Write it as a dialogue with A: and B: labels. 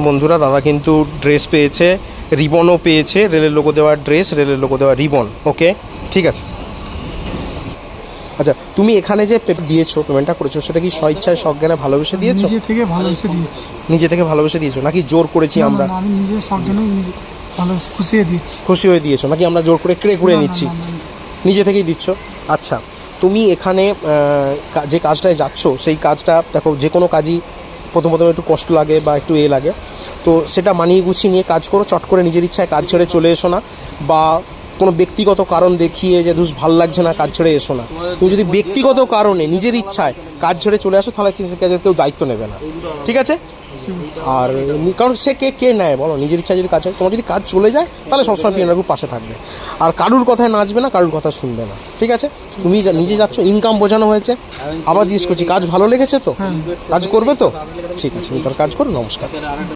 A: বন্ধুরা, দাদা কিন্তু ড্রেস পেয়েছে, রিবনও পেয়েছে, রেলের লোগো দেওয়া ড্রেস, রেলের লোগো দেওয়া রিবন। ওকে, ঠিক আছে। আচ্ছা, তুমি এখানে যে দিয়েছো, পেমেন্টটা করেছো, সেটা কি স্বইচ্ছায় সজ্ঞানে ভালোবেসে দিয়েছো?
B: নিজে থেকে ভালোবেসে দিয়েছি।
A: নিজে থেকে ভালোবেসে দিয়েছো নাকি জোর করেছি আমরা?
B: আমি নিজে সজ্ঞানে নিজে ভালোবেসে খুশি হয়ে দিয়েছি।
A: খুশি হয়ে দিয়েছো নাকি আমরা জোর করে করে নিচ্ছি? নিজে থেকেই দিচ্ছ। আচ্ছা, তুমি এখানে যে কাজটায় যাচ্ছ, সেই কাজটা দেখো, যে কোনো কাজই প্রথম একটু কষ্ট লাগে বা একটু লাগে, তো সেটা মানিয়ে গুছিয়ে নিয়ে কাজ করো। চট করে নিজের ইচ্ছায় কাজ ছেড়ে চলে এসো না, বা কোনো ব্যক্তিগত কারণ দেখিয়ে যে ভাল লাগছে না কাজ ছেড়ে এসো না। তুমি যদি ব্যক্তিগত কারণে নিজের ইচ্ছায় কাজ ছেড়ে চলে আসো, তাহলে সে কাজের কেউ দায়িত্ব নেবে না, ঠিক আছে? আর কারণ সে কে নেয় বলো? নিজের ইচ্ছায় যদি কাজ হয়, তোমার যদি কাজ চলে যায়, তাহলে সবসময় পিএনআর গ্রুপ পাশে থাকবে। আর কারুর কথায় নাচবে না, কারুর কথা শুনবে না, ঠিক আছে? তুমি নিজে যাচ্ছ, ইনকাম বোঝানো হয়েছে। আবার জিজ্ঞেস করছি, কাজ ভালো লেগেছে তো? কাজ করবে তো? ঠিক আছে, তুমি তার কাজ করো। নমস্কার।